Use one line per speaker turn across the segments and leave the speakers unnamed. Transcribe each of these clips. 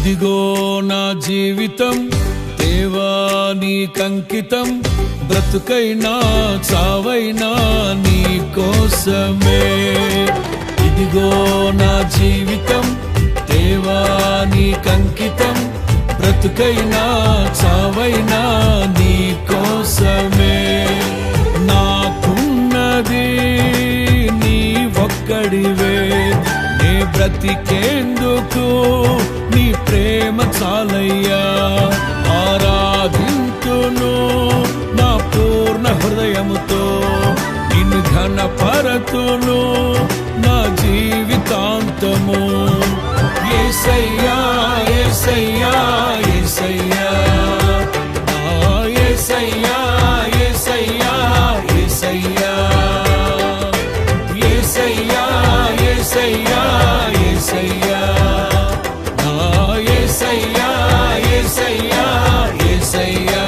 ఇదిగో నా జీవితం దేవా నీకంకితం, బ్రతుకైనా చావైనా నీ కోసమే. ఇదిగో నా జీవితం దేవా నీకంకితం, బ్రతుకైనా చావైనా నీ కోసమే. నాకున్నది నీ ఒక్కడివే, నీ బ్రతికేందుకు నీ ప్రేమ చాలయ్యా. ఆరాధింతును నా పూర్ణ హృదయముతో, నిన్ను ఘనపరతును నా జీవితాంతము. యేసయ్యా యేసయ్యా యేసయ్యా, యేసయ్యా యేసయ్యా యేసయ్యా, యేసయ్యా యేసయ్యా యేసయ్యా, యేసయ్యా యేసయ్యా యేసయ్యా.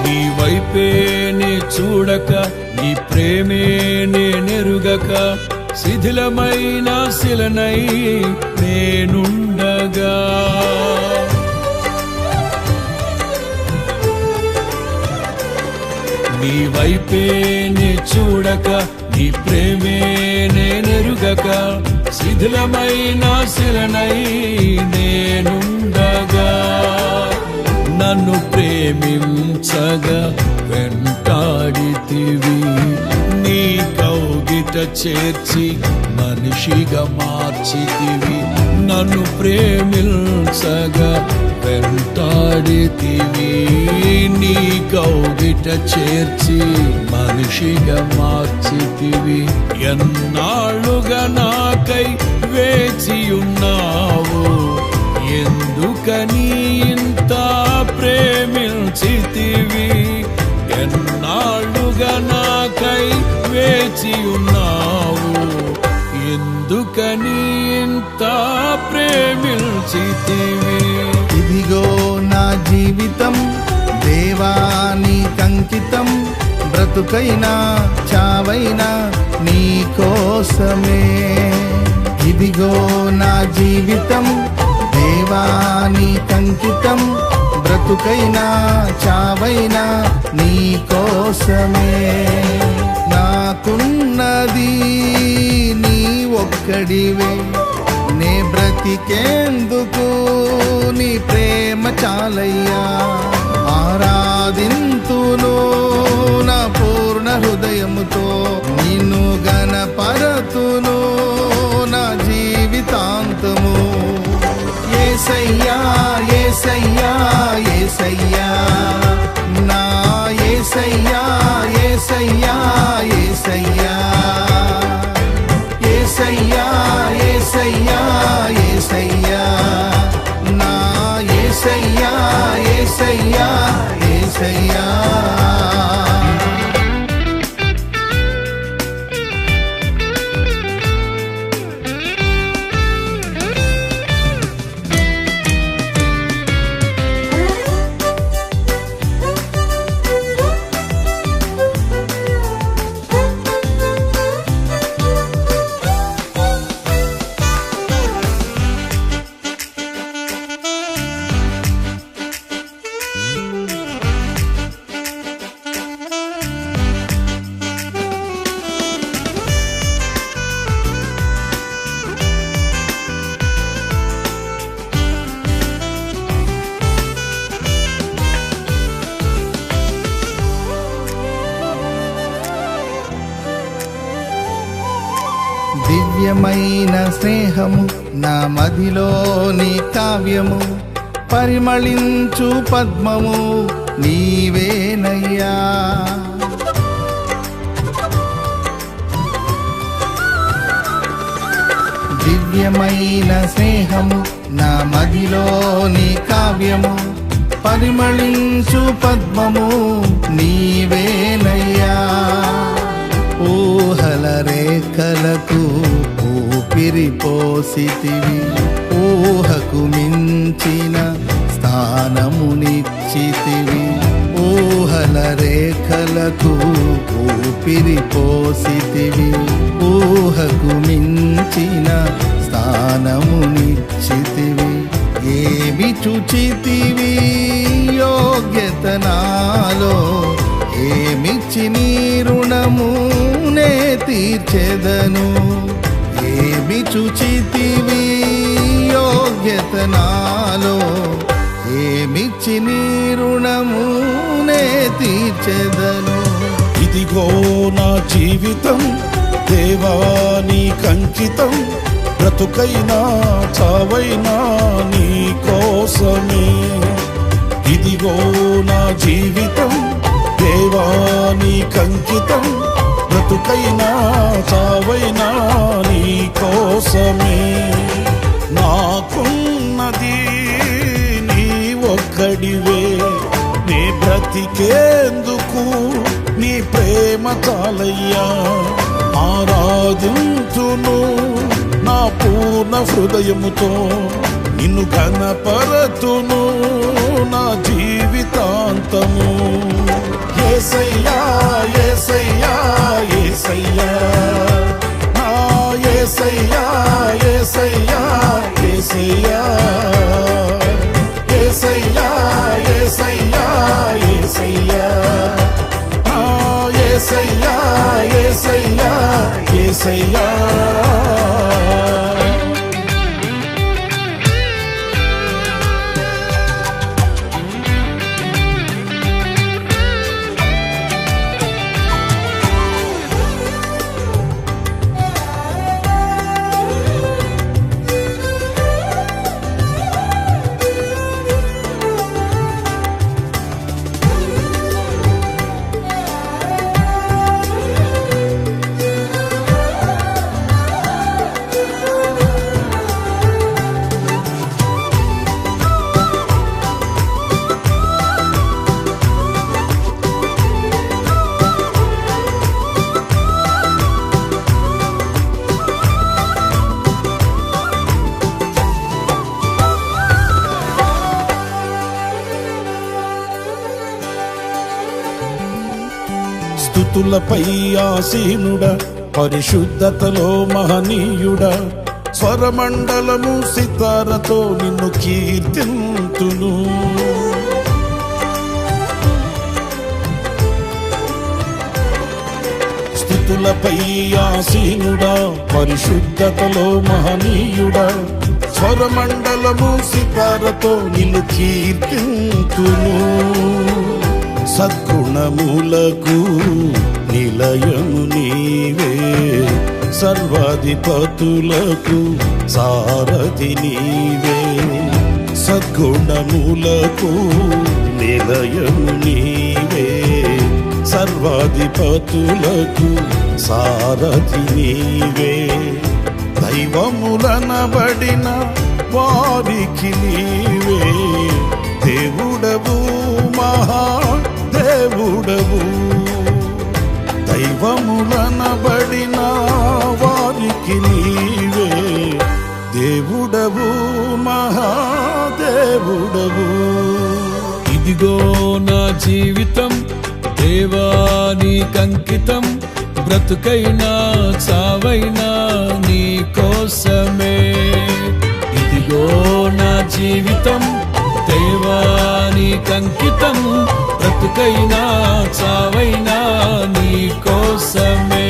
నీ వైపేనే చూడక, నీ ప్రేమేనే నెరుగక, శిథిలమైన శిలనై నేనుండగా. నీ వైపేనే చూడక, నీ ప్రేమేనే నెరుగక, శిథిలమైన శిలనై నేనుండగా. నన్ను ప్రేమించగా వెంటాడితివి, నీ కౌగిట చేర్చి మనిషిగా మార్చితివి. నన్ను ప్రేమించగా వెంటాడితివి, నీ కౌగిట చేర్చి మనిషిగా మార్చితివి. ఎన్నాళ్ళుగా నాకై వేచియున్నావు, ఎందుకని ఇంత ప్రేమించితివి. ఎన్నాళ్ళుగా నాకై వేచియున్నావు, ఎందుకని ఇంత ప్రేమించితివి.
ఇదిగో నా జీవితం దేవా నీకంకితం, బ్రతుకైనా చావైనా నీ కోసమే. ఇదిగో నా జీవితం దేవా నీకంకితం, బ్రతుకైనా చావైనా నీ కోసమే. నాకున్నది నీ ఒక్కడివే, నే బ్రతికేందుకు నీ ప్రేమ చాలయ్యా. ఆరాధింతును నా పూర్ణ హృదయముతో, నిన్ను ఘనపరతును నా జీవితాంతము. యేసయ్యా యేసయ్యా యేసయ్యా, నా యేసయ్యా యేసయ్యా యేసయ్యా, యేసయ్యా యేసయ్యా యేసయ్యా, నా యేసయ్యా యేసయ్యా యేసయ్యా. దివ్యమైన స్నేహము నా మదిలోని కావ్యము, పరిమళించు పద్మము నీవేనయ్యా. దివ్యమైన స్నేహము నా మదిలోని కావ్యము, పరిమళించు పద్మము నీవేనయ్యా. ఊహల రేఖలకు ఊపిరి పోసితివి, ఊహకు మించిన స్థానమునిచ్చితివి. ఊహల రేఖలకు ఊపిరి పోసితివి, ఊహకు మించిన స్థానమునిచ్చితివి. ఏమి చుచితివి యోగ్యత నాలో, ఏమిచ్చి నీ రుణము నే తీర్చెదను. ఏమి చుచితివి యోగ్యత నాలో, ఏమిచ్చి నీ రుణము నే తీర్చెదను.
ఇదిగో నా జీవితం దేవా నీకంకితం, బ్రతుకైనా చావైనా నీ కోసమే. ఇదిగో నా జీవితం దేవా నీకంకితం, బ్రతుకైనా చావైనా నీ కోసమే. నాకున్నది నీ ఒక్కడివే, నీ బ్రతికేందుకు నీ ప్రేమ చాలయ్యా. ఆరాధించును నా పూర్ణ హృదయముతో, నిన్ను ఘనపరతును నా జీవితాంతము. యేసయ్యా యేసయ్యా యేసయ్యా, నా యేసయ్యా యేసయ్యా యేసయ్యా, యేసయ్యా యేసయ్యా యేసయ్యా, నా యేసయ్యా యేసయ్యా యేసయ్యా. స్తుతులపై ఆసీనుడా, పరిశుద్ధతలో మహనీయుడా, స్వరమండలము సితారతో నిన్ను కీర్తింతును. స్తుతులపై ఆసీనుడా, పరిశుద్ధతలో మహనీయుడా, స్వరమండలము సితారతో నిన్ను కీర్తింతును. సద్గుణములకు నిలయము నీవే, సర్వాధిపతులకు సారథి నీవే. సద్గుణములకు నిలయము నీవే, సర్వాధిపతులకు సారథి నీవే. దైవములనబడిన వారికి నీవే దేవుడవు, మహా దేవుడవు. దైవములనబడిన వారికి నీవే దేవుడవు, మహాదేవుడవు.
ఇదిగో నా జీవితం దేవా నీకంకితం, బ్రతుకైనా చావైనా నీ కోసమే. ఇదిగో నా జీవితం దేవా నీకంకితం, బ్రతుకైనా చావైనా నీ కోసమే.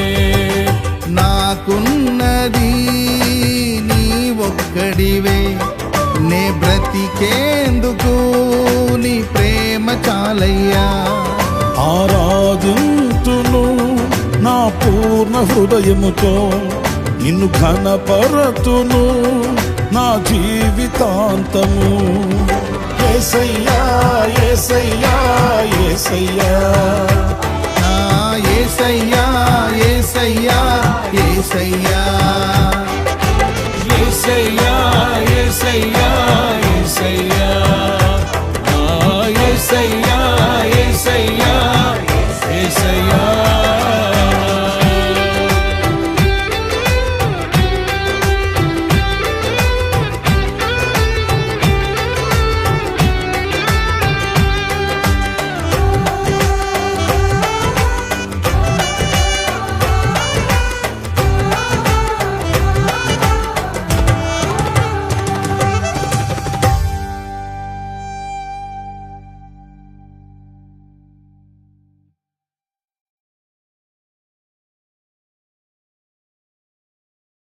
నాకున్నది నీ ఒక్కడివే, నే బ్రతికేందుకు నీ ప్రేమ చాలయ్యా.
ఆరాధింతును నా పూర్ణ హృదయముతో, నిన్ను ఘనపరతును నా జీవితాంతము. యేసయ్యా యేసయ్యా యేసయ్యా
యేసయ్యా యేసయ్యా యేసయ్యా
యేసయ్యా యేసయ్యా